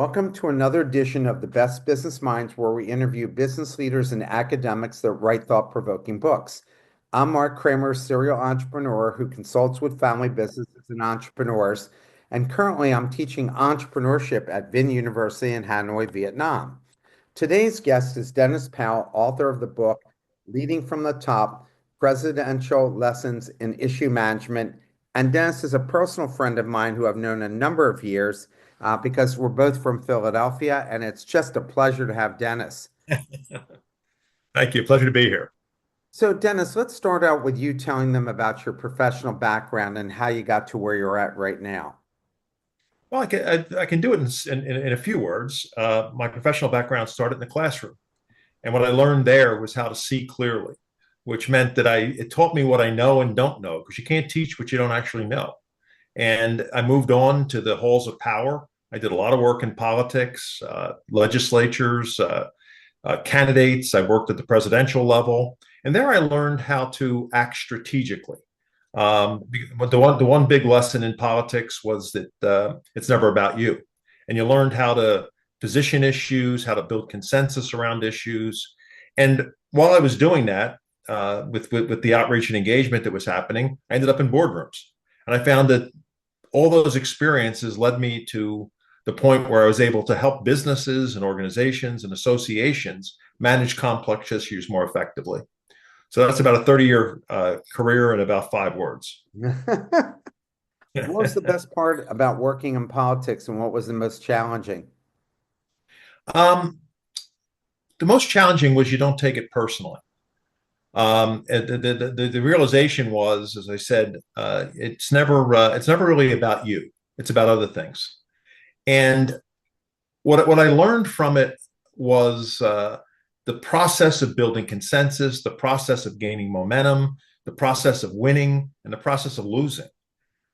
Welcome to another edition of the Best Business Minds, where we interview business leaders and academics that write thought-provoking books. I'm Marc Kramer, serial entrepreneur who consults with family businesses and entrepreneurs, and currently I'm teaching entrepreneurship at Vinh University in Hanoi, Vietnam. Today's guest is Dennis Powell, author of the book Leading from the Top: Presidential Lessons in Issue Management. And Dennis is a personal friend of mine who I've known a number of years because we're both from Philadelphia, and it's just a pleasure to have Dennis. Thank you. Pleasure to be here. So, Dennis, let's start out with you telling them about your professional background and how you got to where you're at right now. Well, I can do it in a few words. My professional background started in the classroom. And what I learned there was how to see clearly, which meant that it taught me what I know and don't know, because you can't teach what you don't actually know. And I moved on to the halls of power. I did a lot of work in politics, legislatures, candidates. I worked at the presidential level. And there I learned how to act strategically. But the one big lesson in politics was that it's never about you. And you learned how to position issues, how to build consensus around issues. And while I was doing that, with the outreach and engagement that was happening, I ended up in boardrooms. And I found that all those experiences led me to the point where I was able to help businesses and organizations and associations manage complex issues more effectively. So that's about a 30-year career in about 5 words. What was the best part about working in politics, and what was the most challenging? um, the most challenging was you don't take it personally. The realization was, as I said, it's never really about you. It's about other things. And what I learned from it was the process of building consensus, the process of gaining momentum, the process of winning, and the process of losing.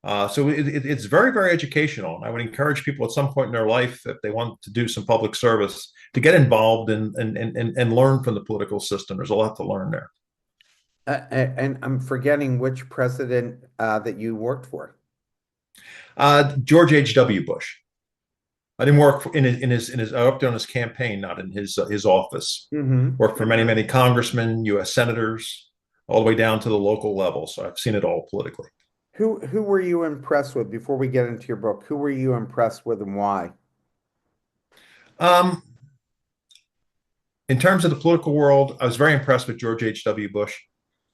So it's very, very educational. And I would encourage people at some point in their life, if they want to do some public service, to get involved and learn from the political system. There's a lot to learn there. And I'm forgetting which president that you worked for. George H.W. Bush. I didn't work in his. I worked on his campaign, not in his office. Hmm. Worked for many, many congressmen, U.S. senators, all the way down to the local level. So I've seen it all politically. Who were you impressed with before we get into your book? Who were you impressed with and why? Um, in terms of the political world, I was very impressed with George H.W. Bush,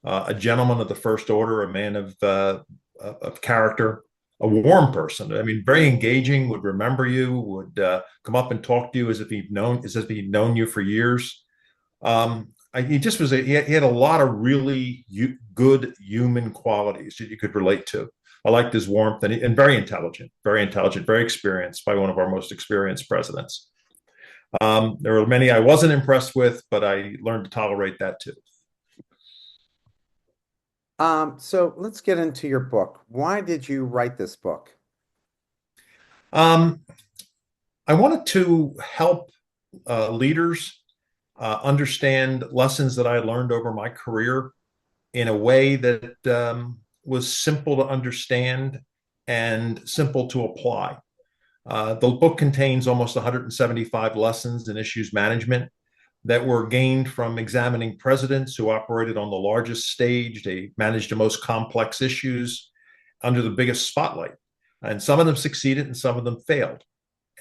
a gentleman of the first order, a man of character, a warm person. I mean, very engaging. Would remember you. Would come up and talk to you as if he'd known you for years. He just was. He had a lot of really good human qualities that you could relate to. I liked his warmth and very intelligent, very experienced, by one of our most experienced presidents. There were many I wasn't impressed with, but I learned to tolerate that too. So let's get into your book. Why did you write this book? Um, I wanted to help leaders understand lessons that I learned over my career in a way that was simple to understand and simple to apply. The book contains almost 175 lessons in issues management that were gained from examining presidents who operated on the largest stage. They managed the most complex issues under the biggest spotlight. And some of them succeeded and some of them failed.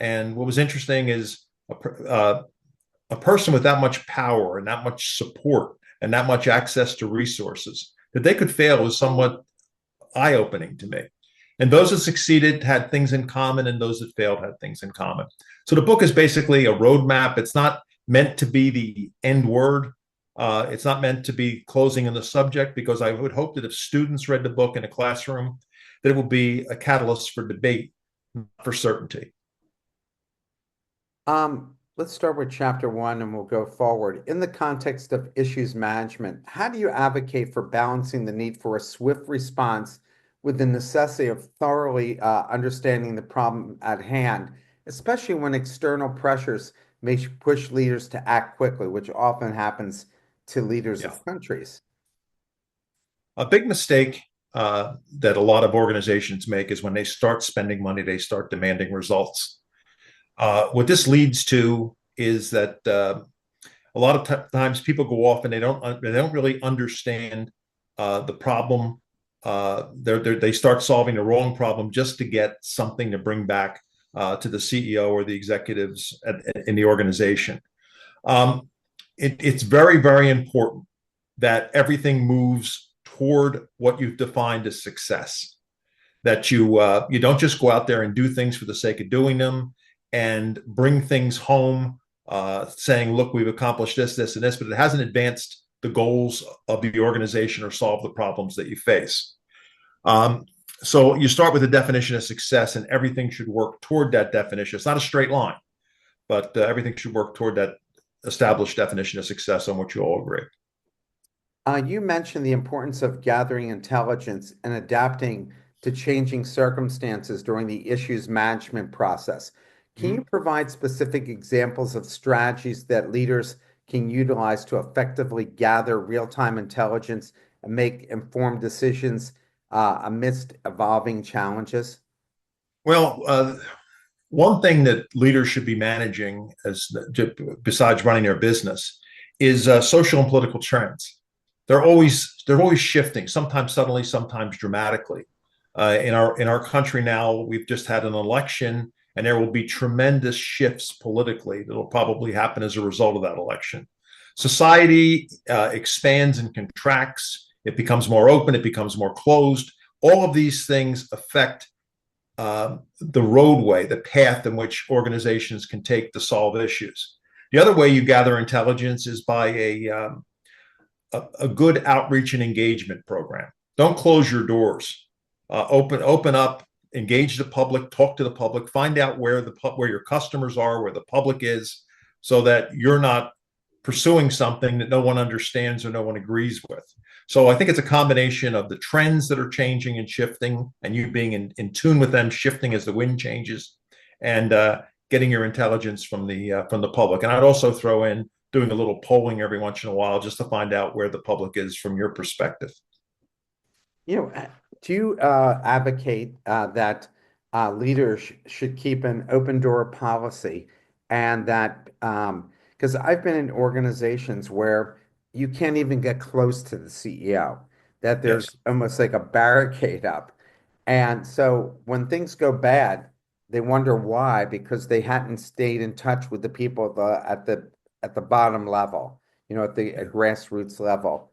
And what was interesting is a person with that much power and that much support and that much access to resources, that they could fail was somewhat eye-opening to me. And those that succeeded had things in common, and those that failed had things in common. So the book is basically a roadmap. It's not meant to be the end word. It's not meant to be closing in the subject, because I would hope that if students read the book in a classroom, that it will be a catalyst for debate, not for certainty. Let's start with chapter one and we'll go forward. In the context of issues management, how do you advocate for balancing the need for a swift response with the necessity of thoroughly understanding the problem at hand, especially when external pressures may push leaders to act quickly, which often happens to leaders Yeah. of countries? A big mistake that a lot of organizations make is when they start spending money, they start demanding results. What this leads to is that a lot of times people go off and they don't really understand the problem. They start solving the wrong problem just to get something to bring back to the CEO or the executives in the organization. Um, it's very, very important that everything moves toward what you've defined as success. That you don't just go out there and do things for the sake of doing them and bring things home, saying, "Look, we've accomplished this, this, and this," but it hasn't advanced the goals of the organization or solved the problems that you face. Um, so you start with a definition of success, and everything should work toward that definition. It's not a straight line, but everything should work toward that established definition of success on which you all agree. You mentioned the importance of gathering intelligence and adapting to changing circumstances during the issues management process. Can you Mhm. provide specific examples of strategies that leaders can utilize to effectively gather real-time intelligence and make informed decisions amidst evolving challenges? Well, one thing that leaders should be managing, besides running their business, is social and political trends. They're always shifting. Sometimes suddenly, sometimes dramatically. In our country now, we've just had an election, and there will be tremendous shifts politically that will probably happen as a result of that election. Society expands and contracts. It becomes more open. It becomes more closed. All of these things affect the roadway, the path in which organizations can take to solve issues. The other way you gather intelligence is by a good outreach and engagement program. Don't close your doors. Open up, engage the public, talk to the public, find out where your customers are, where the public is, so that you're not pursuing something that no one understands or no one agrees with. So I think it's a combination of the trends that are changing and shifting, and you being in tune with them, shifting as the wind changes, and getting your intelligence from the public. And I'd also throw in doing a little polling every once in a while just to find out where the public is from your perspective. You know, do you advocate that leaders should keep an open door policy and that because I've been in organizations where you can't even get close to the CEO, that Yes. there's almost like a barricade up. And so when things go bad, they wonder why, because they hadn't stayed in touch with the people at the bottom level, at the Yeah. grassroots level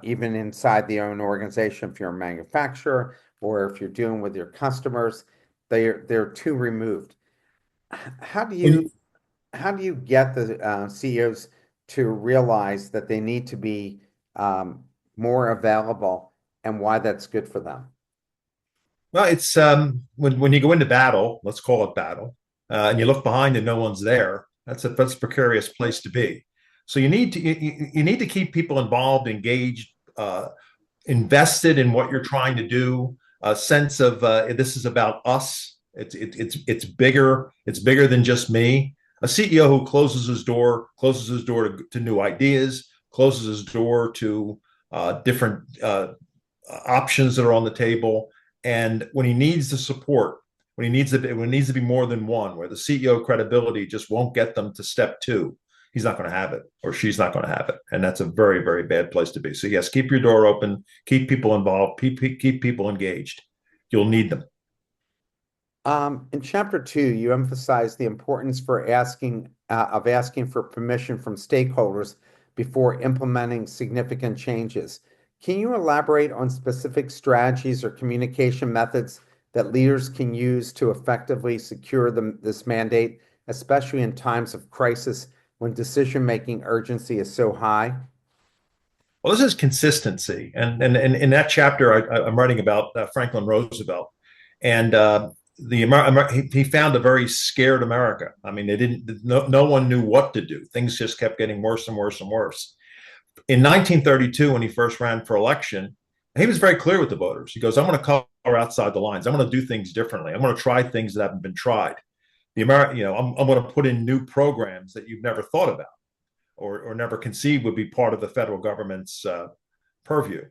even inside the own organization, if you're a manufacturer or if you're dealing with your customers, they're too removed. How do Well, you how do you get the CEOs to realize that they need to be more available and why that's good for them? it's when you go into battle, let's call it battle, and you look behind and no one's there. That's a precarious place to be. So you need to keep people involved, engaged, invested in what you're trying to do. A sense of this is about us. It's bigger. It's bigger than just me. A CEO who closes his door to new ideas, closes his door to different options that are on the table. And when he needs the support, when it needs to be more than one, where the CEO credibility just won't get them to step two, he's not going to have it, or she's not going to have it, and that's a very, very bad place to be. So yes, keep your door open, keep people involved, keep people engaged. You'll need them. In chapter 2, you emphasize the importance of asking for permission from stakeholders before implementing significant changes. Can you elaborate on specific strategies or communication methods that leaders can use to effectively secure this mandate, especially in times of crisis when decision-making urgency is so high? Well, this is consistency, and in that chapter, I'm writing about Franklin Roosevelt, and he found a very scared America. I mean, they didn't. No one knew what to do. Things just kept getting worse and worse and worse. In 1932, when he first ran for election, he was very clear with the voters. He goes, "I'm going to color outside the lines. I'm going to do things differently. I'm going to try things that haven't been tried. I'm going to put in new programs that you've never thought about or never conceived would be part of the federal government's purview."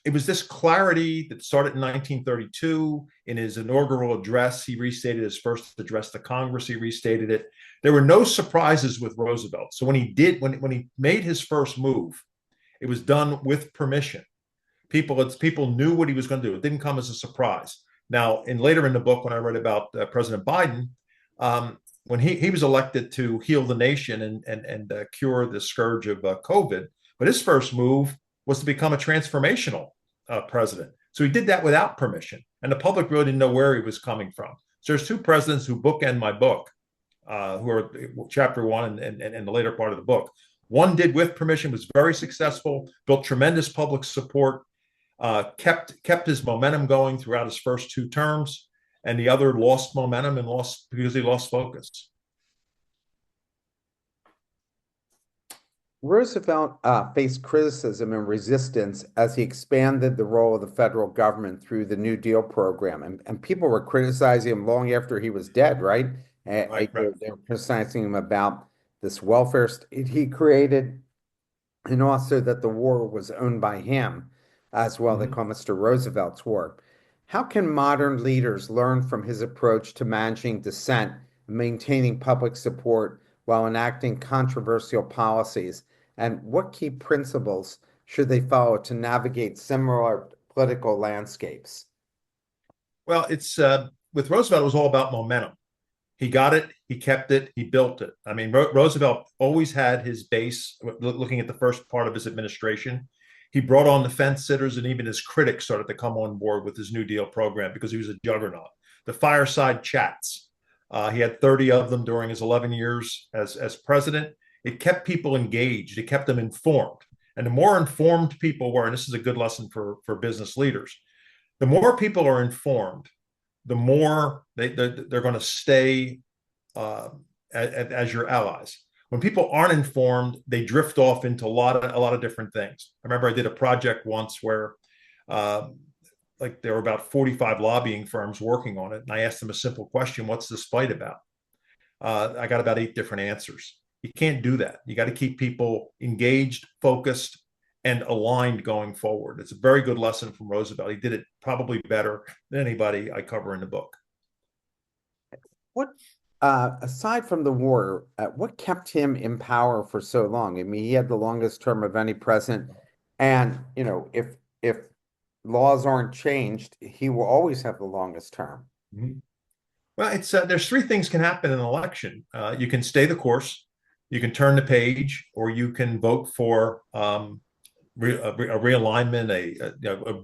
it was this clarity that started in 1932. In his inaugural address, he restated his first address to Congress. He restated it. There were no surprises with Roosevelt. So when he made his first move, it was done with permission. People knew what he was going to do. It didn't come as a surprise. Now, later in the book, when I read about President Biden, when he was elected to heal the nation and cure the scourge of COVID, but his first move was to become a transformational president. So he did that without permission, and the public really didn't know where he was coming from. So there's two presidents who bookend my book, who are chapter one and the later part of the book. One did with permission, was very successful, built tremendous public support, kept his momentum going throughout his first two terms, and the other lost momentum and lost because he lost focus. Roosevelt faced criticism and resistance as he expanded the role of the federal government through the New Deal program. And people were criticizing him long after he was dead, right? Right. They were criticizing him about this welfare state he created, and also that the war was owned by him as well. They call Mr. Roosevelt's war. How can modern leaders learn from his approach to managing dissent, maintaining public support while enacting controversial policies? And what key principles should they follow to navigate similar political landscapes? Well, it's with Roosevelt, it was all about momentum. He got it, he kept it, he built it. I mean, Roosevelt always had his base. Looking at the first part of his administration, he brought on the fence sitters, and even his critics started to come on board with his New Deal program because he was a juggernaut. The fireside chats, he had 30 of them during his 11 years as president. It kept people engaged. It kept them informed. And the more informed people were, and this is a good lesson for business leaders, the more people are informed, the more they're going to stay as your allies. When people aren't informed, they drift off into a lot of different things. I remember I did a project once where like there were about 45 lobbying firms working on it, and I asked them a simple question: "What's this fight about?" I got about 8 different answers. You can't do that. You got to keep people engaged, focused, and aligned going forward. It's a very good lesson from Roosevelt. He did it probably better than anybody I cover in the book. What, aside from the war, what kept him in power for so long? I mean, he had the longest term of any president, and if laws aren't changed, he will always have the longest term. Mm-hmm. Well, it's there's 3 things can happen in an election. You can stay the course, you can turn the page, or you can vote for a realignment,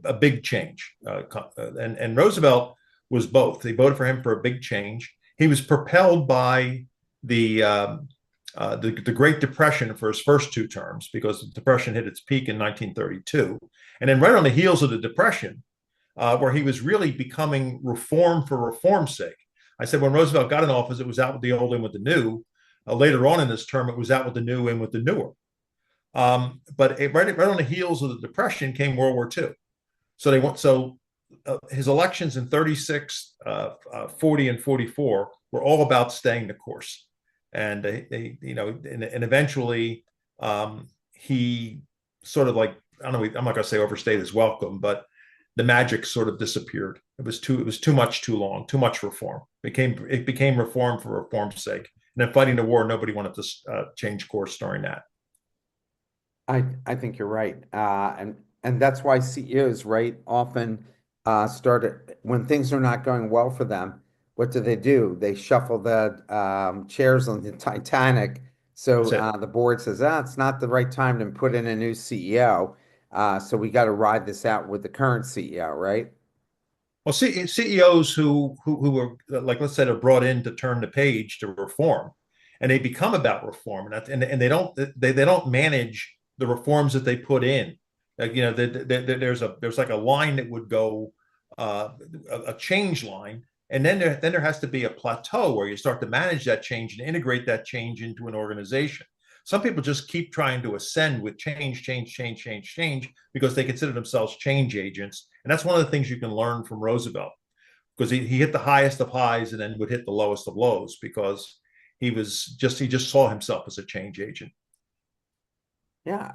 a big change. And Roosevelt was both. They voted for him for a big change. He was propelled by the Great Depression for his first 2 terms, because the Depression hit its peak in 1932, and then right on the heels of the Depression, where he was really becoming reform for reform's sake. I said when Roosevelt got in office, it was out with the old, in with the new. Later on in this term, it was out with the new, in with the newer. But right on the heels of the Depression came World War II. So his elections in 36, 40, and 44 were all about staying the course. And and eventually he sort of, like, I don't know, I'm not going to say overstayed his welcome, but the magic sort of disappeared. It was too much, too long, too much reform. It became reform for reform's sake. And then fighting the war, nobody wanted to change course during that. I think you're right, and that's why CEOs, right, often start when things are not going well for them. What do? They shuffle the chairs on the Titanic. So the board says, it's not the right time to put in a new CEO. So we got to ride this out with the current CEO, right? Well, CEOs who were, like, let's say, they're brought in to turn the page to reform, and they become about reform, and they don't manage the reforms that they put in. Like, there's like a line that would go, a change line, and then there has to be a plateau where you start to manage that change and integrate that change into an organization. Some people just keep trying to ascend with change because they consider themselves change agents. And that's one of the things you can learn from Roosevelt, because he hit the highest of highs and then would hit the lowest of lows, because he just saw himself as a change agent. Yeah,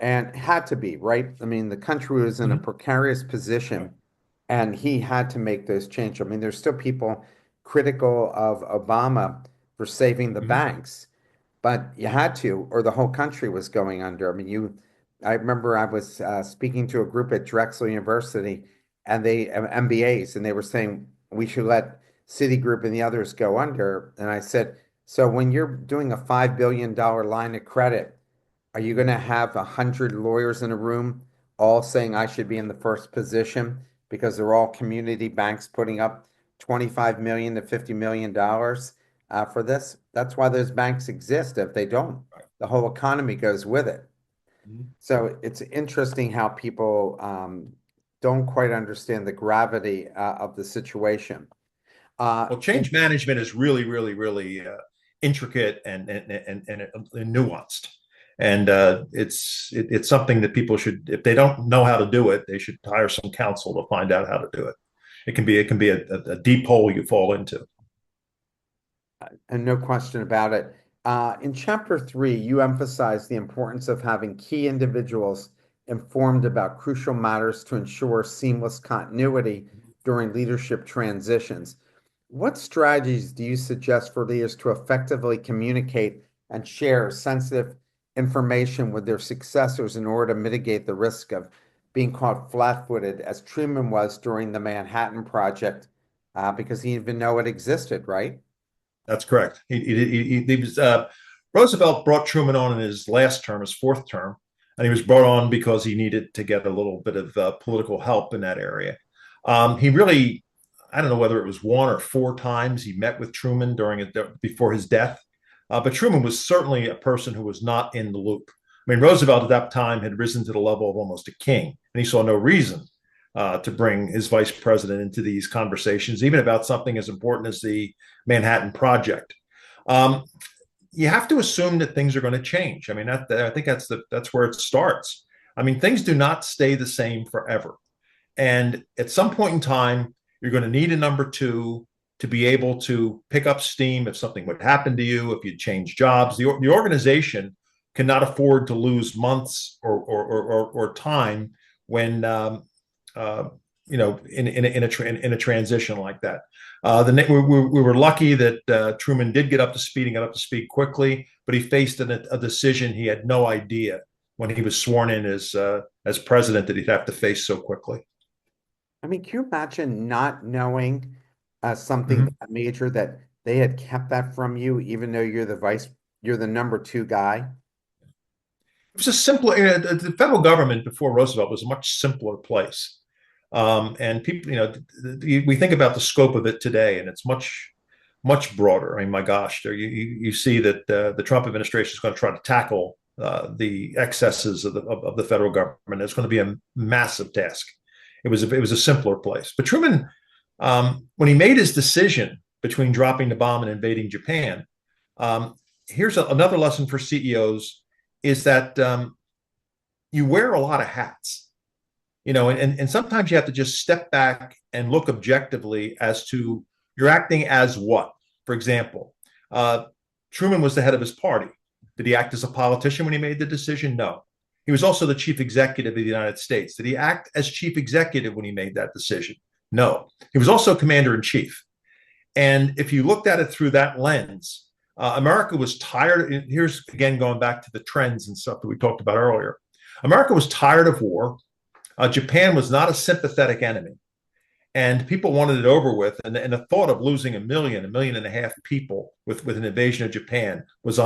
and had to be, right? I mean, the country was in a Mhm. precarious position and he had to make those changes. I mean, there's still people critical of Obama for saving the Mhm. banks, but you had to, or the whole country was going under. I mean, I remember I was speaking to a group at Drexel University and they MBAs, and they were saying we should let Citigroup and the others go under. And I said, so when you're doing a $5 billion line of credit, are you going to have 100 lawyers in a room all saying I should be in the first position because they're all community banks putting up 25 million to 50 million dollars for this? That's why those banks exist. If they don't, the whole economy goes with it. Mhm. So it's interesting how people don't quite understand the gravity of the situation. Well, In change management is really, really, really intricate and nuanced, and it's something that people should, if they don't know how to do it, they should hire some counsel to find out how to do it. It can be a deep hole you fall into. And no question about it. In chapter 3, you emphasize the importance of having key individuals informed about crucial matters to ensure seamless continuity during leadership transitions. What strategies do you suggest for leaders to effectively communicate and share sensitive information with their successors in order to mitigate the risk of being caught flat-footed, as Truman was during the Manhattan Project, because he didn't even know it existed, right? That's correct. He was Roosevelt brought Truman on in his last term, his fourth term, and he was brought on because he needed to get a little bit of political help in that area. He really, I don't know whether it was one or four times he met with Truman before his death, but Truman was certainly a person who was not in the loop. I mean, Roosevelt at that time had risen to the level of almost a king, and he saw no reason to bring his vice president into these conversations, even about something as important as the Manhattan Project. Um, you have to assume that things are going to change. I mean, I think that's where it starts. I mean, things do not stay the same forever, and at some point in time, you're going to need a number two to be able to pick up steam if something would happen to you, if you change jobs. The organization cannot afford to lose months or time when uh, in a transition like that. We were lucky that Truman did get up to speed and got up to speed quickly, but he faced a decision he had no idea when he was sworn in as president that he'd have to face so quickly. I mean, can you imagine not knowing something Mm-hmm. that major that they had kept that from you, even though you're the number two guy? It was a simpler. The federal government before Roosevelt was a much simpler place, and people, we think about the scope of it today, and it's much broader. I mean, my gosh, you see that the Trump administration is going to try to tackle the excesses of the federal government. It's going to be a massive task. It was a simpler place. But Truman, when he made his decision between dropping the bomb and invading Japan, um, here's another lesson for CEOs: is that you wear a lot of hats, and sometimes you have to just step back and look objectively as to you're acting as what. For example, uh, Truman was the head of his party. Did he act as a politician when he made the decision? No. He was also the chief executive of the United States. Did he act as chief executive when he made that decision? No. He was also commander in chief. And if you looked at it through that lens, America was tired. Here's again going back to the trends and stuff that we talked about earlier. America was tired of war. Japan was not a sympathetic enemy, and people wanted it over with. And the thought of losing a million and a half people with an invasion of Japan was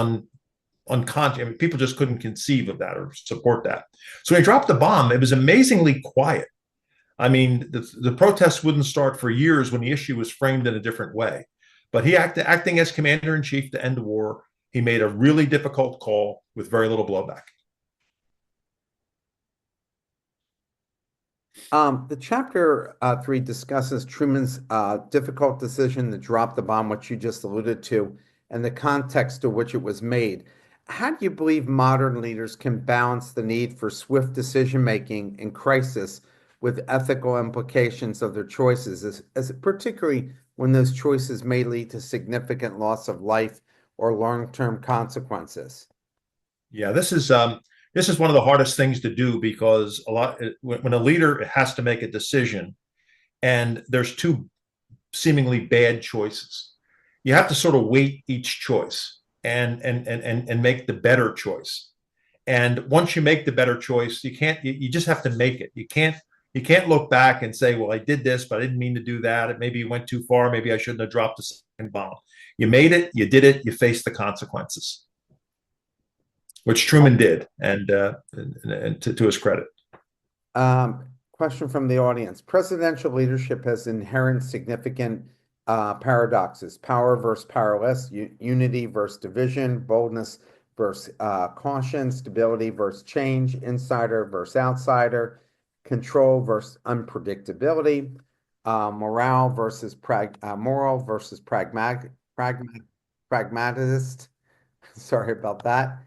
unconscious. I mean, people just couldn't conceive of that or support that. So when he dropped the bomb, it was amazingly quiet. I mean, the protests wouldn't start for years when the issue was framed in a different way. But acting as commander in chief to end the war, he made a really difficult call with very little blowback. The chapter 3 discusses Truman's difficult decision to drop the bomb, which you just alluded to, and the context to which it was made. How do you believe modern leaders can balance the need for swift decision making in crisis with ethical implications of their choices, as particularly when those choices may lead to significant loss of life or long-term consequences? Yeah, this is This is one of the hardest things to do because when a leader has to make a decision and there's two seemingly bad choices, you have to sort of weight each choice and make the better choice. And once you make the better choice, you just have to make it. You can't look back and say, well, I did this, but I didn't mean to do that. It maybe went too far. Maybe I shouldn't have dropped the second bomb. You made it, you did it, you faced the consequences, which Truman did, and to his credit. Question from the audience. Presidential leadership has inherent significant paradoxes: power versus powerless, unity versus division, boldness versus caution, stability versus change, insider versus outsider, control versus unpredictability, moral versus pragmatist. Sorry about that.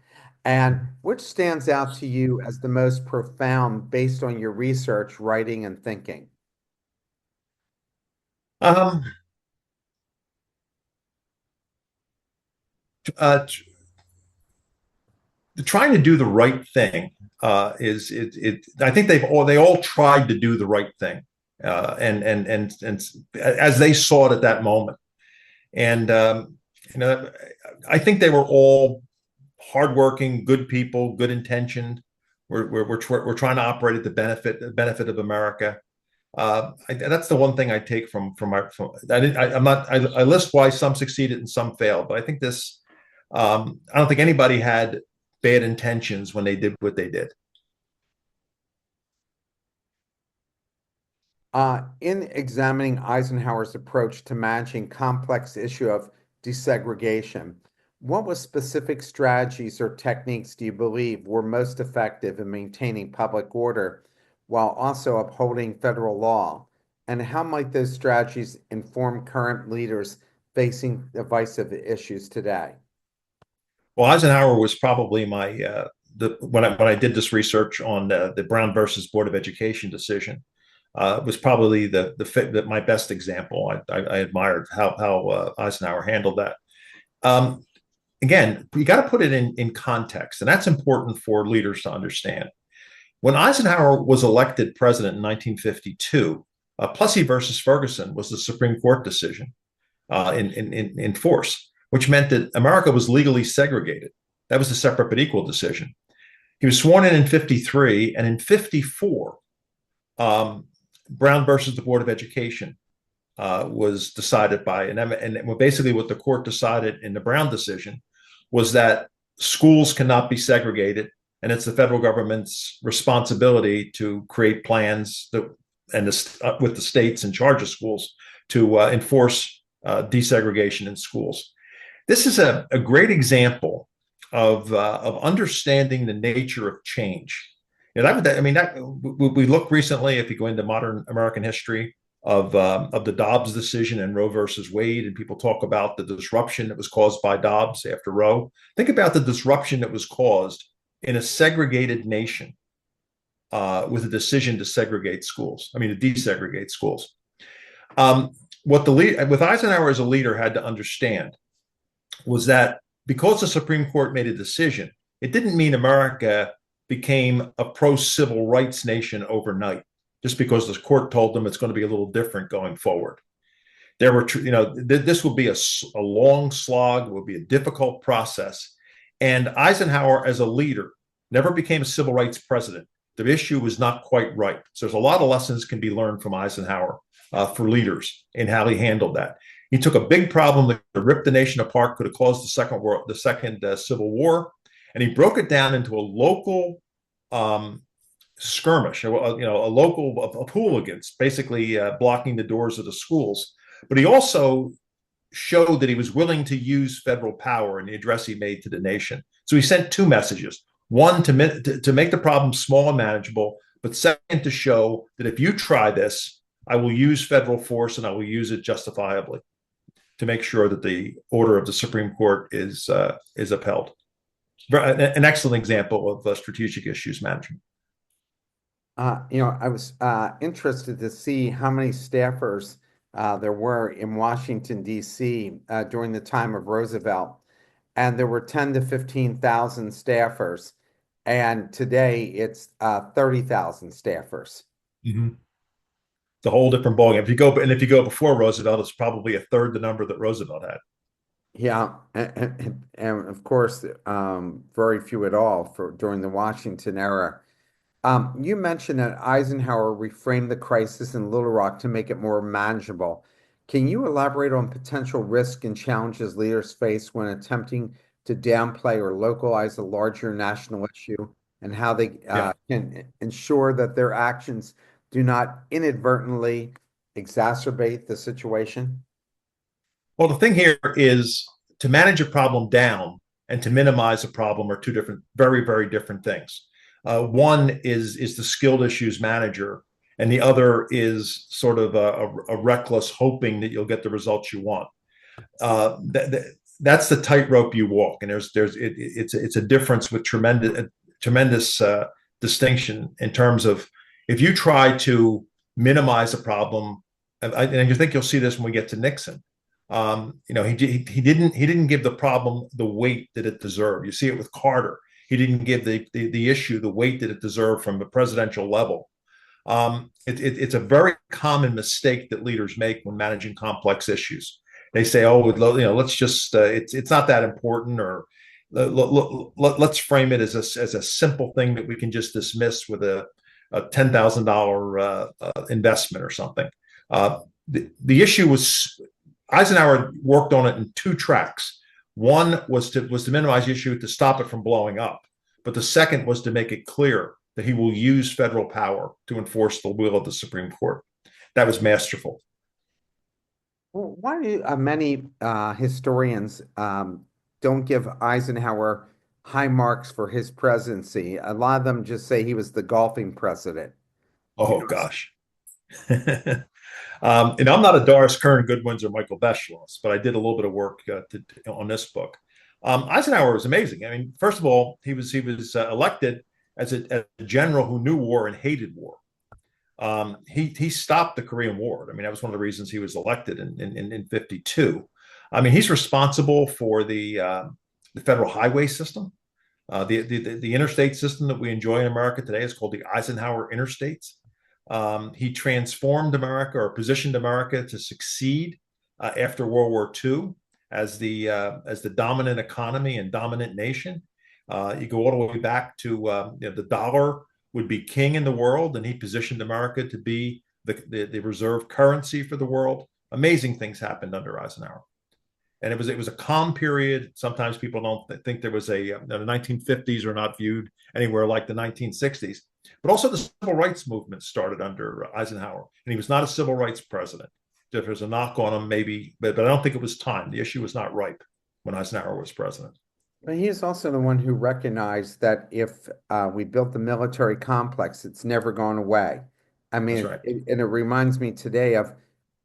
And which stands out to you as the most profound based on your research, writing, and thinking? Um, uh, Trying to do the right thing is it. I think they all tried to do the right thing, and as they saw it at that moment. And you know, I think they were all hardworking, good people, good intentioned. We're trying to operate at the benefit of America. That's the one thing I take from my. I'm not. I list why some succeeded and some failed, but I think this. I don't think anybody had bad intentions when they did what they did. In examining Eisenhower's approach to managing complex issue of desegregation, what was specific strategies or techniques do you believe were most effective in maintaining public order while also upholding federal law? And how might those strategies inform current leaders facing divisive issues today? Well, Eisenhower was probably my when I did this research on the Brown versus Board of Education decision. Was probably my best example. I admired how Eisenhower handled that. Um, Again, you got to put it in context, and that's important for leaders to understand. When Eisenhower was elected president in 1952, Plessy versus Ferguson was the Supreme Court decision in force, which meant that America was legally segregated. That was a separate but equal decision. He was sworn in 53, and in 54, um, Brown versus the Board of Education was decided by, and basically what the court decided in the Brown decision was that schools cannot be segregated, and it's the federal government's responsibility to create plans with the states in charge of schools to enforce desegregation in schools. This is a great example of understanding the nature of change. We look recently, if you go into modern American history, of the Dobbs decision and Roe versus Wade, and people talk about the disruption that was caused by Dobbs after Roe. Think about the disruption that was caused in a segregated nation with a decision to segregate schools. To desegregate schools. What Eisenhower as a leader had to understand was that because the Supreme Court made a decision, it didn't mean America became a pro-civil rights nation overnight, just because the court told them it's going to be a little different going forward. This will be a long slog, will be a difficult process. And Eisenhower, as a leader, never became a civil rights president. The issue was not quite right. So there's a lot of lessons can be learned from Eisenhower for leaders in how he handled that. He took a big problem that ripped the nation apart, could have caused the second Civil War, and he broke it down into a local skirmish, a local of hooligans, basically blocking the doors of the schools. But he also showed that he was willing to use federal power in the address he made to the nation. So he sent two messages: one, to make the problem small and manageable, but second, to show that if you try this, I will use federal force and I will use it justifiably to make sure that the order of the Supreme Court is upheld. An excellent example of strategic issues management. I was interested to see how many staffers there were in Washington, D.C. During the time of Roosevelt, and there were 10 to 15,000 staffers. and today it's 30,000 staffers. Mhm. It's a whole different ballgame. If you go before Roosevelt, it's probably a third the number that Roosevelt had. Yeah, and of course, very few at all for during the Washington era. You mentioned that Eisenhower reframed the crisis in Little Rock to make it more manageable. Can you elaborate on potential risk and challenges leaders face when attempting to downplay or localize a larger national issue, and how they Yeah. can ensure that their actions do not inadvertently exacerbate the situation? Well, the thing here is to manage a problem down and to minimize a problem are two different, very, very different things. One is the skilled issues manager, and the other is sort of a reckless hoping that you'll get the results you want. That's the tightrope you walk, and it's a difference with tremendous distinction in terms of if you try to minimize a problem, and I think you'll see this when we get to Nixon. He didn't give the problem the weight that it deserved. You see it with Carter. He didn't give the issue the weight that it deserved from the presidential level. It's a very common mistake that leaders make when managing complex issues. They say, "Oh, let's just it's not that important," or let's frame it as a simple thing that we can just dismiss with a $10,000 investment or something. The issue was Eisenhower worked on it in two tracks. One was to minimize the issue to stop it from blowing up, but the second was to make it clear that he will use federal power to enforce the will of the Supreme Court. That was masterful. Well, why do many historians don't give Eisenhower high marks for his presidency? A lot of them just say he was the golfing president. You Oh know, gosh. And I'm not a Doris Kearns Goodwin's or Michael Beschloss, but I did a little bit of work on this book. Eisenhower was amazing. I mean, first of all, he was elected as a general who knew war and hated war. He stopped the Korean War. I mean, that was one of the reasons he was elected in 52. I mean, he's responsible for the federal highway system. The interstate system that we enjoy in America today is called the Eisenhower Interstates. He transformed America or positioned America to succeed after World War II as the dominant economy and dominant nation. You go all the way back to the dollar would be king in the world, and he positioned America to be the reserve currency for the world. Amazing things happened under Eisenhower, and it was a calm period. Sometimes people don't think there was the 1950s are not viewed anywhere like the 1960s, but also the civil rights movement started under Eisenhower, and he was not a civil rights president. If there's a knock on him, maybe, but I don't think it was time. The issue was not ripe when Eisenhower was president. but he is also the one who recognized that if we built the military complex, it's never gone away. I That's mean, right. and it reminds me today of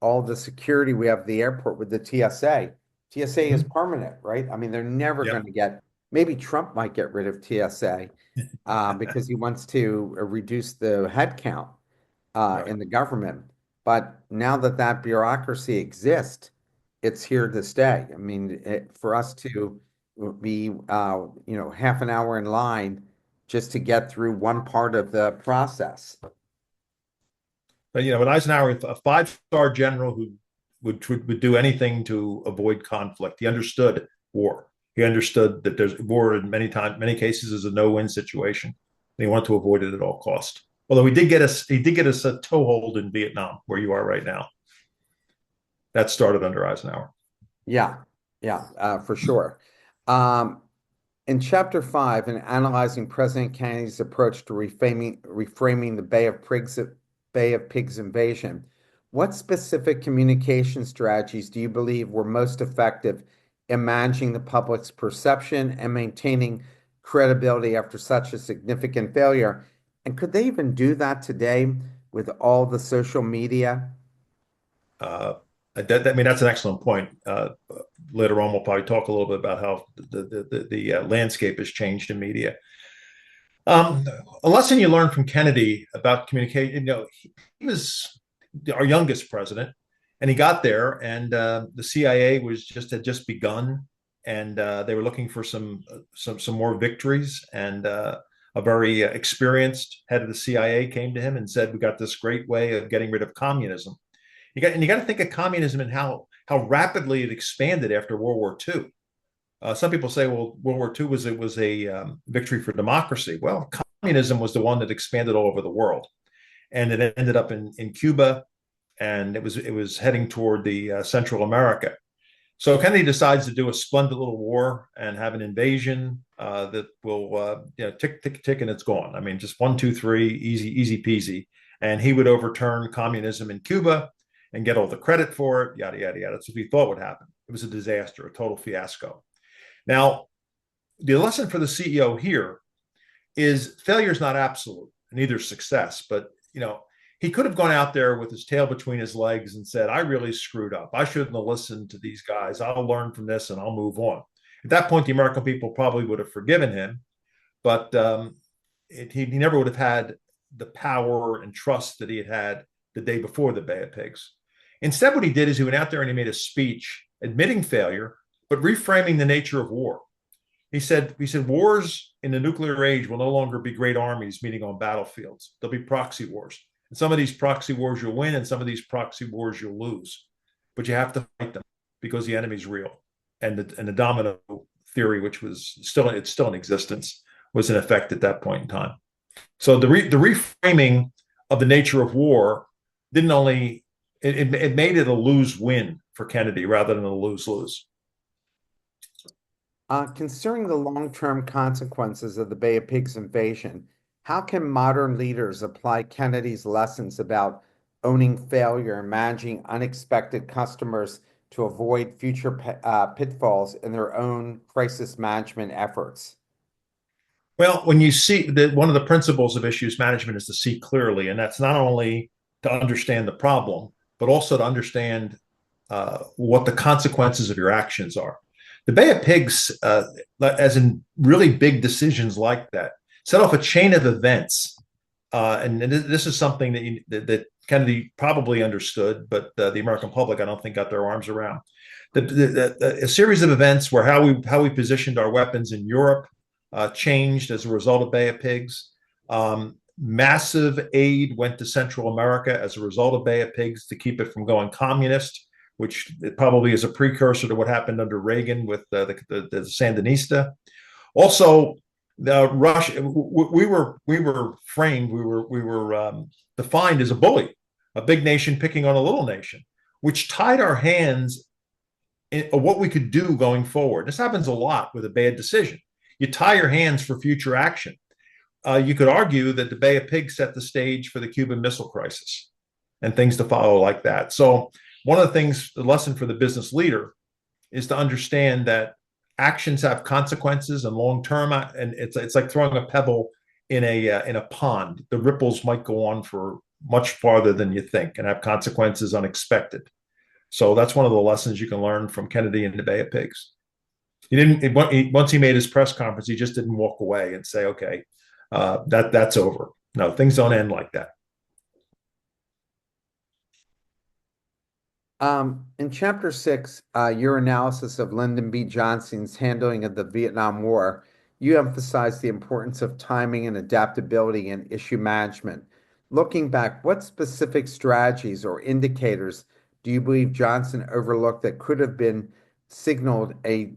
all the security we have at the airport with the TSA. TSA is Mm-hmm. permanent, right? I mean, they're never going Yep. to get, maybe Trump might get rid of TSA because he wants to reduce the headcount Right. in the government. But now that that bureaucracy exists, it's here to stay. I mean, for us to be, half an hour in line just to get through one part of the process. But with Eisenhower, a five-star general who would do anything to avoid conflict. He understood war. He understood that there's war in many cases is a no-win situation. And he wanted to avoid it at all cost. Although he did get us a toehold in Vietnam, where you are right now. That started under Eisenhower. Yeah, yeah, for sure. Um, in chapter 5, in analyzing President Kennedy's approach to reframing the Bay of Pigs invasion, what specific communication strategies do you believe were most effective in managing the public's perception and maintaining credibility after such a significant failure? And could they even do that today with all the social media? Uh, I mean, that's an excellent point. Later on, we'll probably talk a little bit about how the landscape has changed in media. A lesson you learn from Kennedy about communication, he was our youngest president, and he got there, and the CIA had just begun, and they were looking for some more victories. And a very experienced head of the CIA came to him and said, "We got this great way of getting rid of communism." You got to think of communism and how rapidly it expanded after World War II. Some people say, well, World War II was a victory for democracy. Well, communism was the one that expanded all over the world, and it ended up in Cuba, and it was heading toward the Central America. So Kennedy decides to do a splendid little war and have an invasion that will tick tick tick and it's gone. I mean, just one, two, three, easy peasy, and he would overturn communism in Cuba and get all the credit for it. Yada yada yada. That's what we thought would happen. It was a disaster, a total fiasco. Now, the lesson for the CEO here is failure is not absolute, neither success. But he could have gone out there with his tail between his legs and said, "I really screwed up. I shouldn't have listened to these guys. I'll learn from this and I'll move on." At that point, the American people probably would have forgiven him, but he never would have had the power and trust that he had the day before the Bay of Pigs. Instead, what he did is he went out there and he made a speech admitting failure, but reframing the nature of war. He said, wars in the nuclear age will no longer be great armies meeting on battlefields. There'll be proxy wars. And some of these proxy wars you'll win, and some of these proxy wars you'll lose. But you have to fight them because the enemy's real. And the domino theory, which was still in existence, was in effect at that point in time. So the reframing of the nature of war didn't only it made it a lose-win for Kennedy rather than a lose-lose. Considering the long-term consequences of the Bay of Pigs invasion, how can modern leaders apply Kennedy's lessons about owning failure and managing unexpected customers to avoid future pitfalls in their own crisis management efforts? Well, when you see that one of the principles of issues management is to see clearly, and that's not only to understand the problem, but also to understand what the consequences of your actions are. The Bay of Pigs, as in really big decisions like that, set off a chain of events. And this is something that Kennedy probably understood, but the American public, I don't think, got their arms around. A series of events where how we positioned our weapons in Europe changed as a result of Bay of Pigs. Massive aid went to Central America as a result of Bay of Pigs to keep it from going communist, which probably is a precursor to what happened under Reagan with the Sandinista. Also, Russia, we were framed, we were defined as a bully, a big nation picking on a little nation, which tied our hands in what we could do going forward. This happens a lot with a bad decision. You tie your hands for future action. You could argue that the Bay of Pigs set the stage for the Cuban Missile Crisis and things to follow like that. So one of the things, the lesson for the business leader is to understand that actions have consequences and long-term, and it's like throwing a pebble in a pond. The ripples might go on for much farther than you think and have consequences unexpected. So that's one of the lessons you can learn from Kennedy and the Bay of Pigs. Once he made his press conference, he just didn't walk away and say, "Okay, that's over." No, things don't end like that. In chapter 6, your analysis of Lyndon B. Johnson's handling of the Vietnam War, you emphasize the importance of timing and adaptability in issue management. Looking back, what specific strategies or indicators do you believe Johnson overlooked that could have been signaled a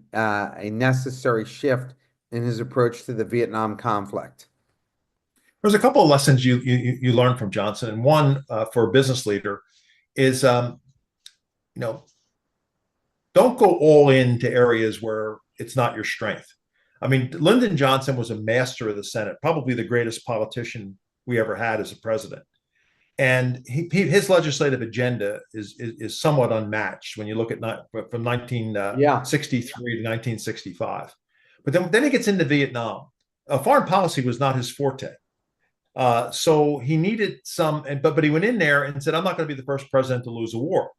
necessary shift in his approach to the Vietnam conflict? There's a couple of lessons you learn from Johnson, and one for a business leader is don't go all into areas where it's not your strength. I mean, Lyndon Johnson was a master of the Senate, probably the greatest politician we ever had as a president. And his legislative agenda is somewhat unmatched when you look at from Yeah. 1963 to 1965. But then he gets into Vietnam. Foreign policy was not his forte. So he needed but he went in there and said, "I'm not going to be the first president to lose a war."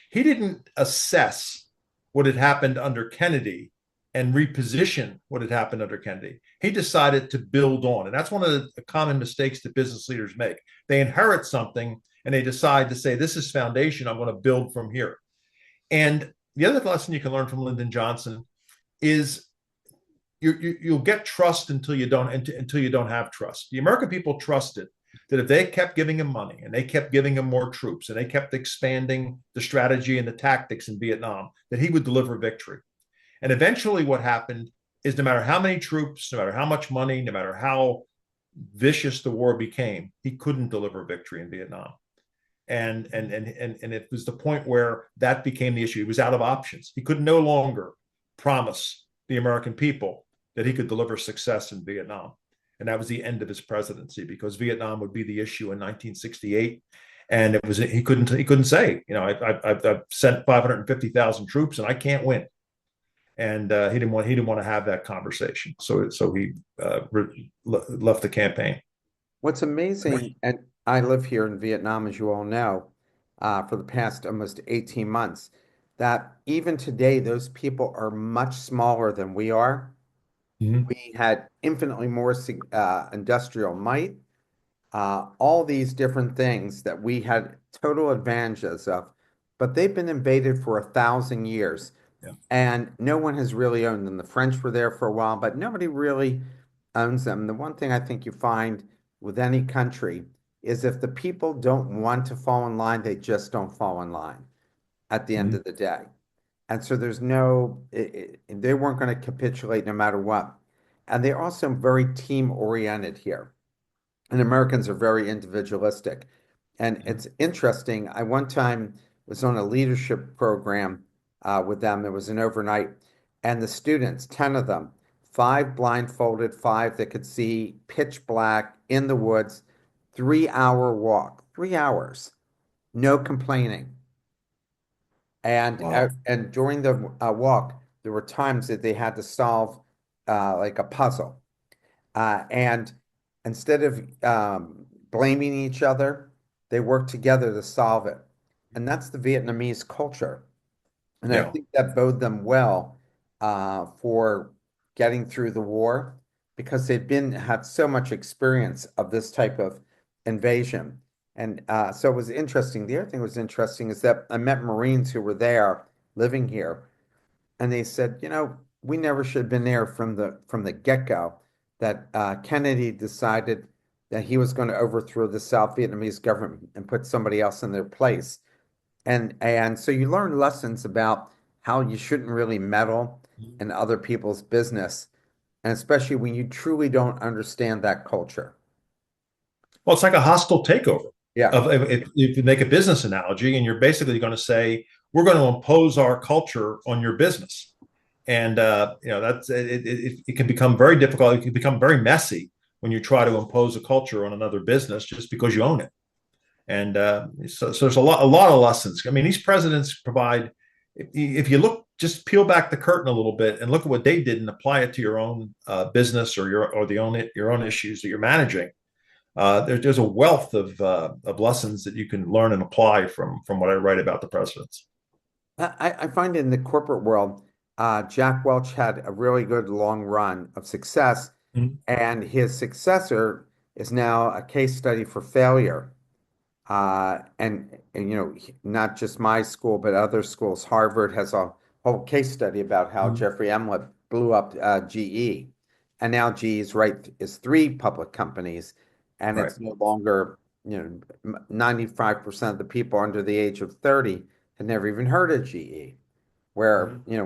He didn't assess what had happened under Kennedy and reposition what had happened under Kennedy. He decided to build on. And that's one of the common mistakes that business leaders make. They inherit something and they decide to say, "This is foundation. I'm going to build from here." And the other lesson you can learn from Lyndon Johnson is you'll get trust until you don't have trust. The American people trusted that if they kept giving him money and they kept giving him more troops and they kept expanding the strategy and the tactics in Vietnam, that he would deliver victory. And eventually, what happened is no matter how many troops, no matter how much money, no matter how vicious the war became, he couldn't deliver victory in Vietnam. And it was the point where that became the issue. He was out of options. He could no longer promise the American people that he could deliver success in Vietnam. And that was the end of his presidency, because Vietnam would be the issue in 1968. And it was he couldn't say, you know, I've sent 550,000 troops and I can't win. And he didn't want to have that conversation. So he left the campaign. What's amazing, and I live here in Vietnam, as you all know, for the past almost 18 months, that even today, those people are much smaller than we are. Mm-hmm. We had infinitely more industrial might, all these different things that we had total advantages of, but they've been invaded for 1,000 years. Yeah. And no one has really owned them. The French were there for a while, but nobody really owns them. The one thing I think you find with any country is if the people don't want to fall in line, they just don't fall in line at the end Mm-hmm. of the day. And so there's no, they weren't going to capitulate no matter what. And they're also very team oriented here. And Americans are very individualistic. And Mm-hmm. it's interesting. I one time was on a leadership program with them. It was an overnight, and the students, 10 of them, five blindfolded, five that could see, pitch black in the woods, 3 hour walk, 3 hours, no complaining. Wow. And during the walk, there were times that they had to solve like a puzzle. And instead of blaming each other, they worked together to solve it. And that's the Vietnamese culture. And I Yeah. think that bode them well for getting through the war because they've been had so much experience of this type of invasion. And so it was interesting. The other thing that was interesting is that I met Marines who were there living here, and they said, you know, we never should have been there from the get-go. That Kennedy decided that he was going to overthrow the South Vietnamese government and put somebody else in their place. And so you learn lessons about how you shouldn't really meddle in other people's business, and especially when you truly don't understand that culture. Well, it's like a hostile takeover. Yeah, Of if you make a business analogy, and you're basically going to say, "We're going to impose our culture on your business," and you know that's it can become very difficult. It can become very messy when you try to impose a culture on another business just because you own it. And so there's a lot of lessons. I mean, these presidents provide. If you look, just peel back the curtain a little bit and look at what they did and apply it to your own business or your own issues that you're managing. There's a wealth of lessons that you can learn and apply from what I write about the presidents. I find in the corporate world, Jack Welch had a really good long run of success, Mhm. and his successor is now a case study for failure. And you know, not just my school, but other schools. Harvard has a whole case study about how Mhm. Jeffrey Emmett blew up GE, and now GE is three public companies, and Right. it's no longer, you know, 95% of the people under the age of 30 had never even heard of GE. Where, Mhm. you know,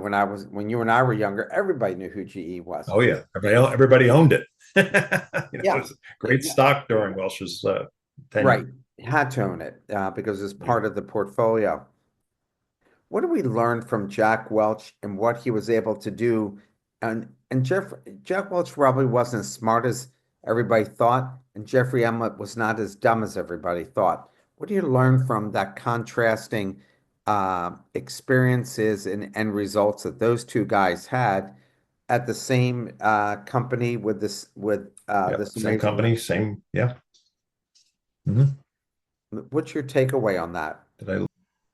when you and I were younger, everybody knew who GE was. Oh yeah, everybody owned it. It Yeah, was great yeah, stock during Welch's right. tenure. Had to own it because it's Yeah. part of the portfolio. What do we learn from Jack Welch and what he was able to do? And Jack Welch probably wasn't as smart as everybody thought, and Jeffrey Emmett was not as dumb as everybody thought. What do you learn from that contrasting experiences and end results that those two guys had at the same company with Yeah. this Same amazing company, reputation? same. Yeah. Mhm. What's your takeaway on that? Did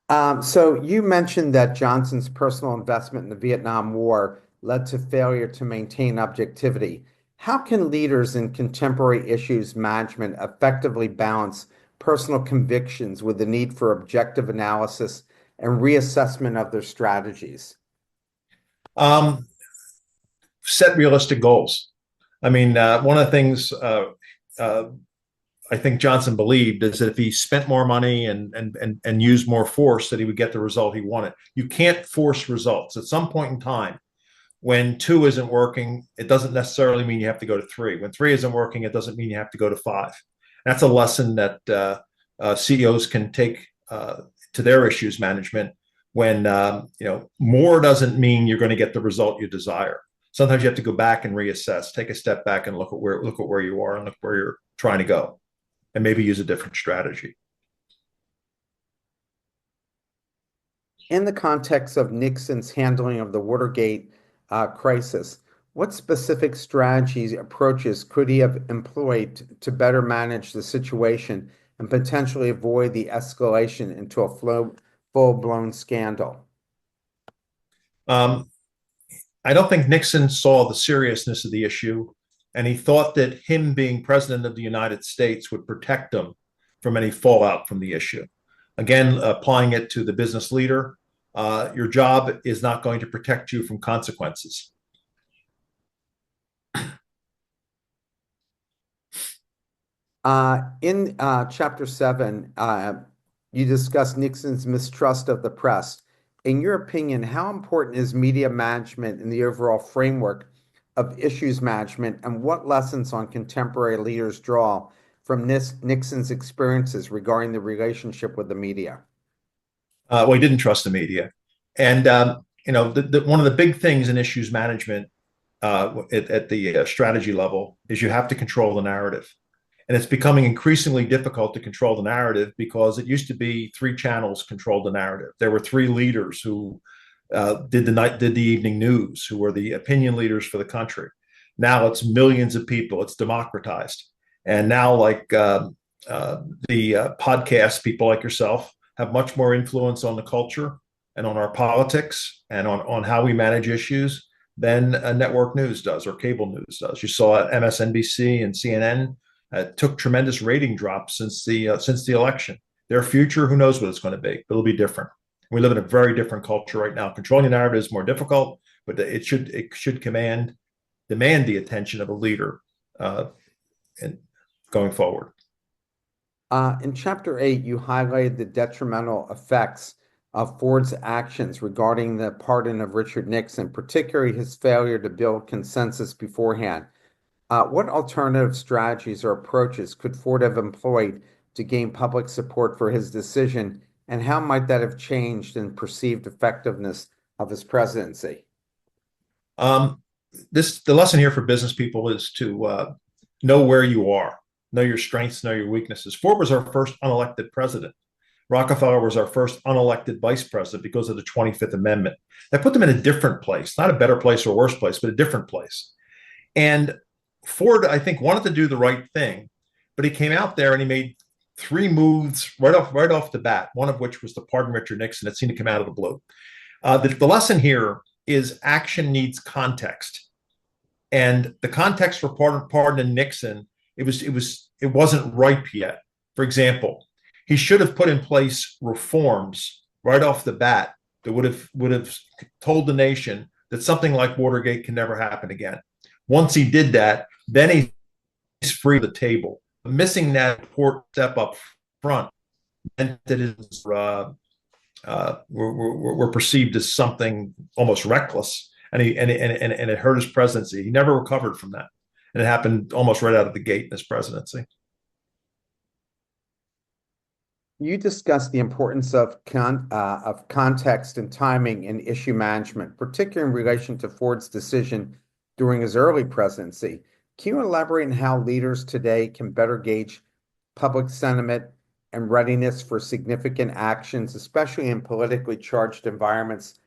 I? So you mentioned that Johnson's personal investment in the Vietnam War led to failure to maintain objectivity. How can leaders in contemporary issues management effectively balance personal convictions with the need for objective analysis and reassessment of their strategies? Um, set realistic goals. I mean, one of the things uh, I think Johnson believed is that if he spent more money and used more force, that he would get the result he wanted. You can't force results. At some point in time, when two isn't working, it doesn't necessarily mean you have to go to three. When three isn't working, it doesn't mean you have to go to five. That's a lesson that CEOs can take to their issues management. When more doesn't mean you're going to get the result you desire. Sometimes you have to go back and reassess, take a step back and look at where you are and look where you're trying to go, and maybe use a different strategy. In the context of Nixon's handling of the Watergate crisis, what specific strategies, approaches could he have employed to better manage the situation and potentially avoid the escalation into a full-blown scandal? I don't think Nixon saw the seriousness of the issue, and he thought that him being president of the United States would protect him from any fallout from the issue. Again, applying it to the business leader, your job is not going to protect you from consequences. In chapter 7, you discuss Nixon's mistrust of the press. In your opinion, how important is media management in the overall framework of issues management, and what lessons on contemporary leaders draw from Nixon's experiences regarding the relationship with the media? Well, he didn't trust the media. And, one of the big things in issues management at the strategy level is you have to control the narrative. And it's becoming increasingly difficult to control the narrative because it used to be three channels controlled the narrative. There were three leaders who did the evening news, who were the opinion leaders for the country. Now it's millions of people. It's democratized. And now, like the podcast people like yourself have much more influence on the culture and on our politics and on how we manage issues than network news does or cable news does. You saw MSNBC and CNN took tremendous rating drops since the election. Their future, who knows what it's going to be, but it'll be different. We live in a very different culture right now. Controlling the narrative is more difficult, but it should demand the attention of a leader and going forward. In chapter 8, you highlighted the detrimental effects of Ford's actions regarding the pardon of Richard Nixon, particularly his failure to build consensus beforehand. What alternative strategies or approaches could Ford have employed to gain public support for his decision, and how might that have changed in perceived effectiveness of his presidency? The lesson here for business people is to know where you are, know your strengths, know your weaknesses. Ford was our first unelected president. Rockefeller was our first unelected vice president because of the 25th Amendment. That put them in a different place, not a better place or a worse place, but a different place. And Ford, I think, wanted to do the right thing, but he came out there and he made three moves right off the bat, one of which was to pardon Richard Nixon. It seemed to come out of the blue. The lesson here is action needs context. And the context for pardoning Nixon, it wasn't ripe yet. For example, he should have put in place reforms right off the bat that would have told the nation that something like Watergate can never happen again. Once he did that, then he's free of the table. Missing that important step up front meant that were perceived as something almost reckless, and it hurt his presidency. He never recovered from that, and it happened almost right out of the gate in his presidency. You discussed the importance of context and timing in issue management, particularly in relation to Ford's decision during his early presidency. Can you elaborate on how leaders today can better gauge public sentiment and readiness for significant actions, especially in politically charged environments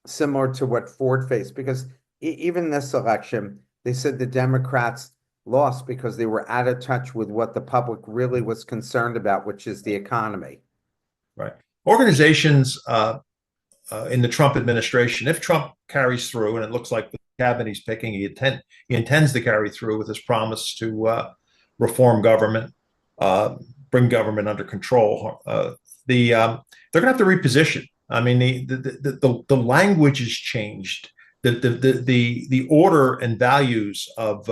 similar to what Ford faced? Because even this election, they said the Democrats lost because they were out of touch with what the public really was concerned about, which is the economy. Right. Organizations in the Trump administration, if Trump carries through, and it looks like the cabinet he's picking, he intends to carry through with his promise to reform government, bring government under control. They're going to have to reposition. I mean, the language has changed. the order and values of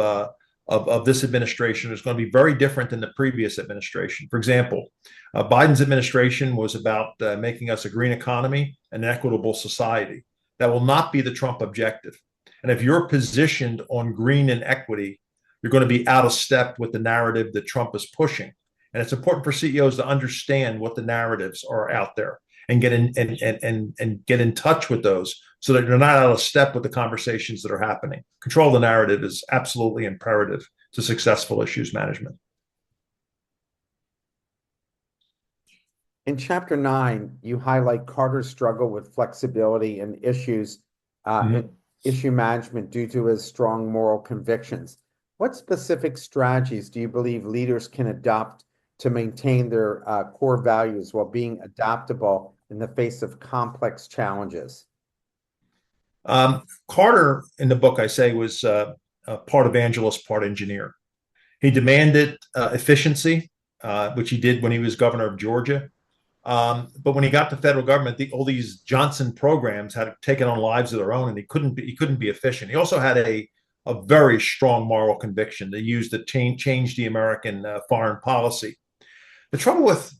this administration is going to be very different than the previous administration. For example, Biden's administration was about making us a green economy and an equitable society. That will not be the Trump objective. And if you're positioned on green and equity, you're going to be out of step with the narrative that Trump is pushing. And it's important for CEOs to understand what the narratives are out there and get in touch with those so that you're not out of step with the conversations that are happening. Control the narrative is absolutely imperative to successful issues management. In Chapter 9, you highlight Carter's struggle with flexibility and issues in issue management due to his strong moral convictions. What specific strategies do you believe leaders can adopt to maintain their core values while being adaptable in the face of complex challenges? Carter, in the book, I say, was part evangelist, part engineer. He demanded efficiency, which he did when he was governor of Georgia. But when he got to federal government, all these Johnson programs had taken on lives of their own, and he couldn't be efficient. He also had a very strong moral conviction to use to change the American foreign policy. The trouble with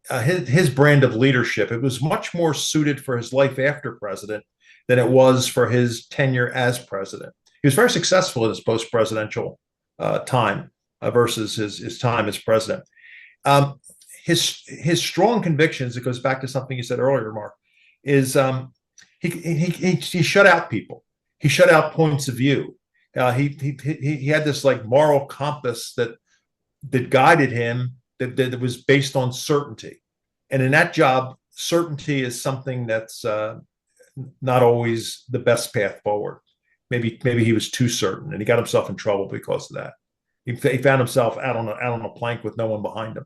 his brand of leadership, it was much more suited for his life after president than it was for his tenure as president. He was very successful in his post-presidential time versus his time as president. His strong convictions, it goes back to something you said earlier, Mark, is he shut out people. He shut out points of view. He had this like moral compass that guided him that was based on certainty. And in that job, certainty is something that's not always the best path forward. Maybe he was too certain, and he got himself in trouble because of that. He found himself out on a plank with no one behind him.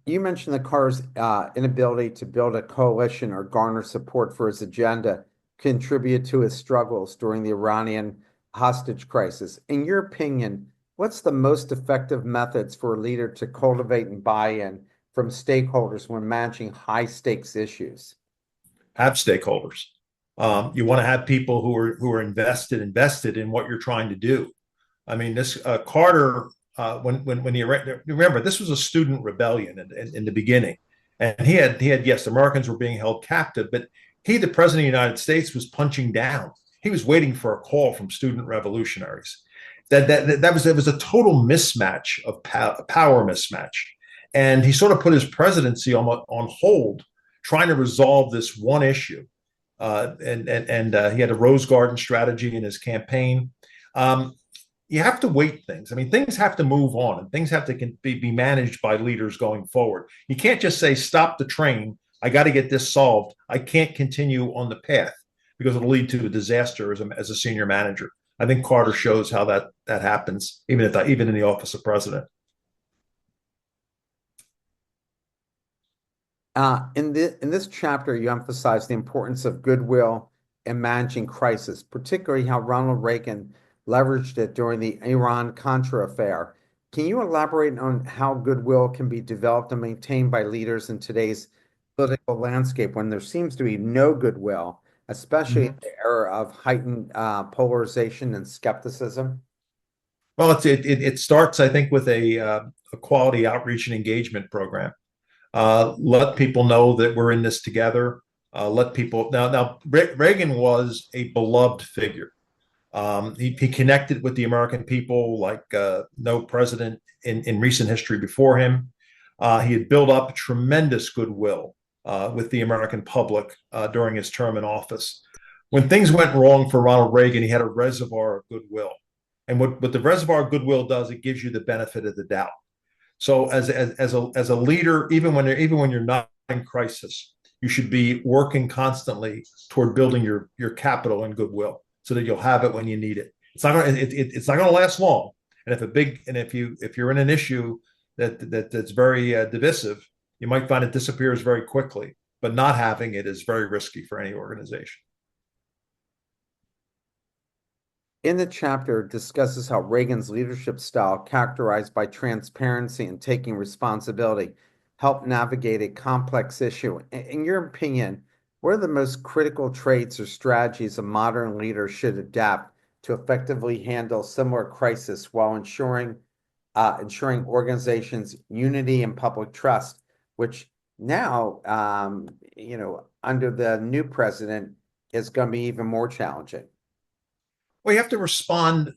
You mentioned the Carter's inability to build a coalition or garner support for his agenda contributed to his struggles during the Iranian hostage crisis. In your opinion, what's the most effective methods for a leader to cultivate and buy-in from stakeholders when managing high-stakes issues? Have stakeholders. You want to have people who are invested in what you're trying to do. I mean, this Carter, when he remember, this was a student rebellion in the beginning, and he had yes, Americans were being held captive, but he, the president of the United States, was punching down. He was waiting for a call from student revolutionaries. That was a total mismatch of power mismatch, and he sort of put his presidency on hold, trying to resolve this one issue. And he had a Rose Garden strategy in his campaign. You have to weight things. I mean, things have to move on, and things have to be managed by leaders going forward. You can't just say, stop the train. I got to get this solved. I can't continue on the path because it'll lead to a disaster as a senior manager. I think Carter shows how that happens, even in the office of president. In this chapter, you emphasize the importance of goodwill in managing crisis, particularly how Ronald Reagan leveraged it during the Iran-Contra affair. Can you elaborate on how goodwill can be developed and maintained by leaders in today's political landscape when there seems to be no goodwill, especially in the era of heightened polarization and skepticism? Well, it starts, I think, with a quality outreach and engagement program. Let people know that we're in this together. Let people now. Reagan was a beloved figure. He connected with the American people like no president in recent history before him. He had built up tremendous goodwill with the American public during his term in office. When things went wrong for Ronald Reagan, he had a reservoir of goodwill. And what the reservoir of goodwill does, it gives you the benefit of the doubt. So as a leader, even when you're not in crisis, you should be working constantly toward building your capital and goodwill so that you'll have it when you need it. It's not going to last long. And if you're in an issue that's very divisive, you might find it disappears very quickly. But not having it is very risky for any organization. In the chapter, it discusses how Reagan's leadership style, characterized by transparency and taking responsibility, helped navigate a complex issue. In your opinion, What are the most critical traits or strategies a modern leader should adapt to effectively handle similar crisis while ensuring organizations' unity and public trust, which now, under the new president, is going to be even more challenging. Well, you have to respond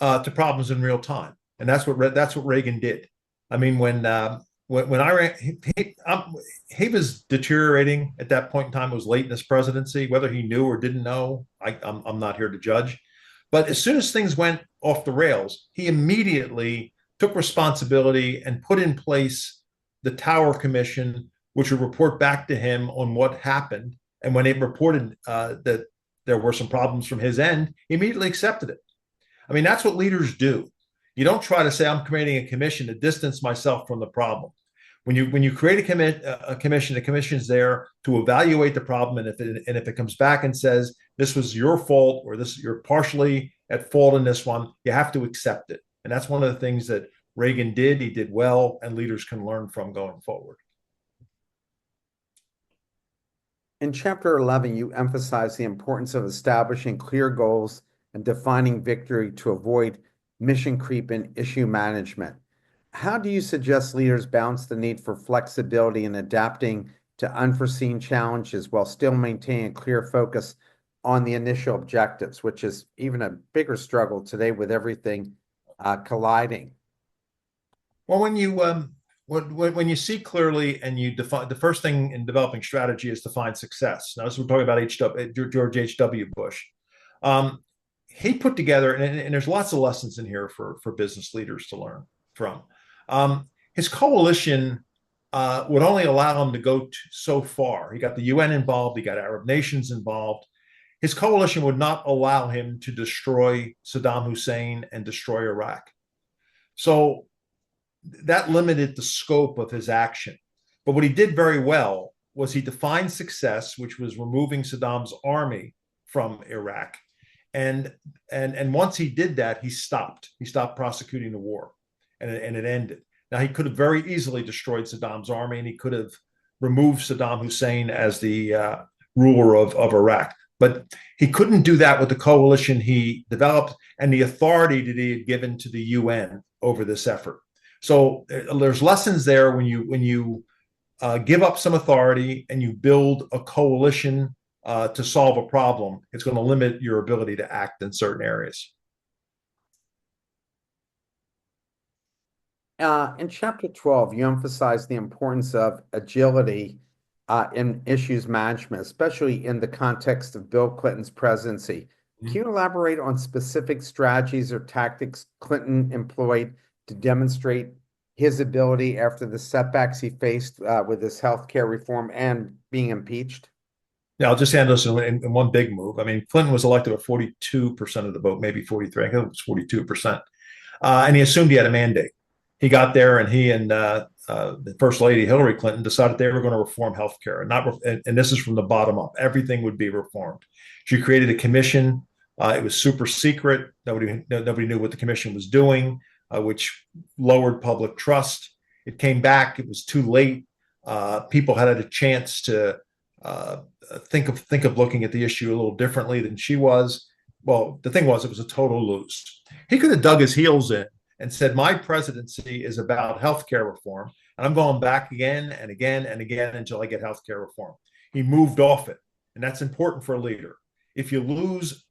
to problems in real time, and that's what Reagan did. I mean, when Iran he was deteriorating at that point in time. It was late in his presidency. Whether he knew or didn't know, I'm not here to judge. But as soon as things went off the rails, he immediately took responsibility and put in place the Tower Commission, which would report back to him on what happened. And when it reported that there were some problems from his end, he immediately accepted it. I mean, that's what leaders do. You don't try to say, I'm creating a commission to distance myself from the problem. When you create a commission, the commission's there to evaluate the problem, and if it comes back and says this was your fault or this you're partially at fault in this one, you have to accept it. And that's one of the things that Reagan did. He did well, and leaders can learn from going forward. In Chapter 11, you emphasize the importance of establishing clear goals and defining victory to avoid mission creep and issue management. How do you suggest leaders balance the need for flexibility and adapting to unforeseen challenges while still maintaining a clear focus on the initial objectives, which is even a bigger struggle today with everything colliding? Well, when you see clearly and you define, the first thing in developing strategy is to find success. Now, this we're talking about George H.W. Bush. He put together, and there's lots of lessons in here for business leaders to learn from. His coalition would only allow him to go so far. He got the UN involved, he got Arab nations involved. His coalition would not allow him to destroy Saddam Hussein and destroy Iraq. So that limited the scope of his action. But what he did very well was he defined success, which was removing Saddam's army from Iraq. And once he did that, he stopped prosecuting the war, and it ended. Now, he could have very easily destroyed Saddam's army, and he could have removed Saddam Hussein as the ruler of Iraq. But he couldn't do that with the coalition he developed and the authority that he had given to the UN over this effort. So there's lessons there when you give up some authority and you build a coalition to solve a problem. It's going to limit your ability to act in certain areas. In Chapter 12, you emphasize the importance of agility in issues management, especially in the context of Bill Clinton's presidency. Can you elaborate on specific strategies or tactics Clinton employed to demonstrate his ability after the setbacks he faced with his healthcare reform and being impeached? Yeah, I'll just handle this in one big move. I mean, Clinton was elected with 42% of the vote, maybe 43. I think it was 42%. And he assumed he had a mandate. He got there, and he and the First Lady Hillary Clinton decided they were going to reform healthcare, and this is from the bottom up. Everything would be reformed. She created a commission. It was super secret. Nobody knew what the commission was doing, which lowered public trust. It came back. It was too late. People had a chance to think of looking at the issue a little differently than she was. Well, the thing was, it was a total lose. He could have dug his heels in and said, my presidency is about healthcare reform, and I'm going back again and again and again until I get healthcare reform. He moved off it, and that's important for a leader. If you lose,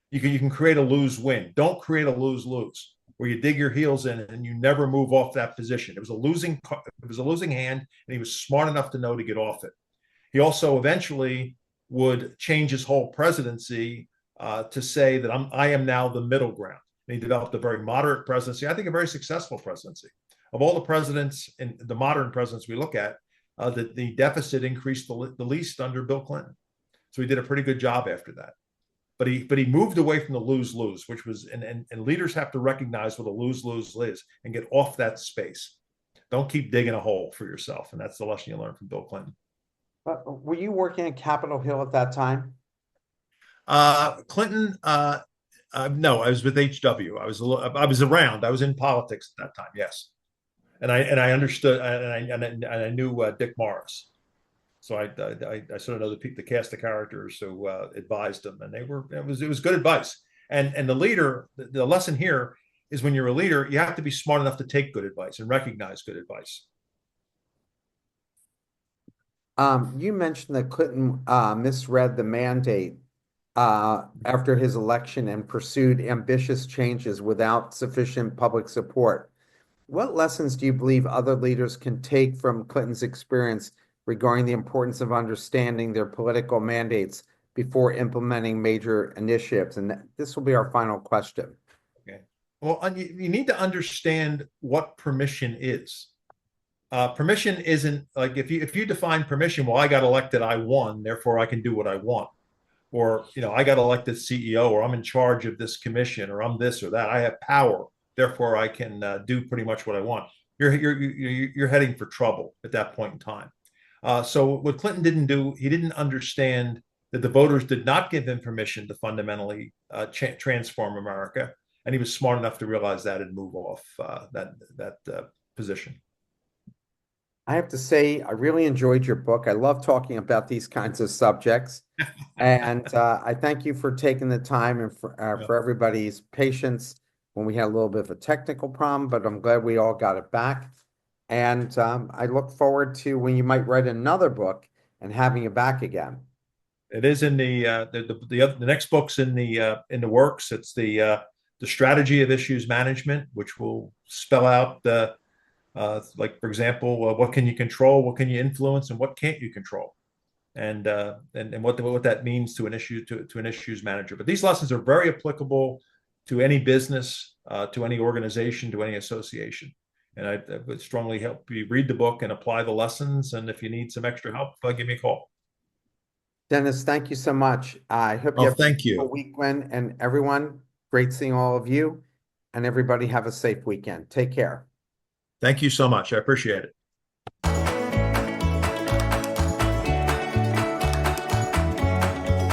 you can create a lose-win. Don't create a lose-lose where you dig your heels in and you never move off that position. It was a losing hand, and he was smart enough to know to get off it. He also eventually would change his whole presidency to say that I am now the middle ground. And he developed a very moderate presidency, I think a very successful presidency. Of all the presidents and the modern presidents we look at, the deficit increased the least under Bill Clinton. So he did a pretty good job after that. But he moved away from the lose-lose, which was, and leaders have to recognize what a lose-lose is and get off that space. Don't keep digging a hole for yourself. And that's the lesson you learn from Bill Clinton. Were you working at Capitol Hill at that time? Clinton, no, I was with HW. I was around. I was in politics at that time. Yes, and I understood, and I knew Dick Morris. So I sort of know the cast of characters who advised them, and it was good advice. And the leader, the lesson here is when you're a leader, you have to be smart enough to take good advice and recognize good advice. You mentioned that Clinton misread the mandate after his election and pursued ambitious changes without sufficient public support. What lessons do you believe other leaders can take from Clinton's experience regarding the importance of understanding their political mandates before implementing major initiatives? And this will be our final question. Okay. Well, you need to understand what permission is. Permission isn't like if you define permission, well, I got elected, I won, therefore I can do what I want. Or, I got elected CEO, or I'm in charge of this commission, or I'm this or that. I have power, therefore I can do pretty much what I want. You're heading for trouble at that point in time. So what Clinton didn't do, he didn't understand that the voters did not give him permission to fundamentally transform America, and he was smart enough to realize that and move off that position. I have to say, I really enjoyed your book. I love talking about these kinds of subjects. And I thank you for taking the time and Yeah. for everybody's patience when we had a little bit of a technical problem, but I'm glad we all got it back. And I look forward to when you might write another book and having you back again. It is in the next book's in the works. It's the strategy of issues management, which will spell out like, for example, what can you control, what can you influence, and what can't you control, and what that means to an issues manager. But these lessons are very applicable to any business, to any organization, to any association. And I would strongly help you read the book and apply the lessons. And if you need some extra help, give me a call. Dennis, thank you so much. I hope you Oh, have thank a you. weekend, and everyone, great seeing all of you, and everybody have a safe weekend. Take care. Thank you so much. I appreciate it.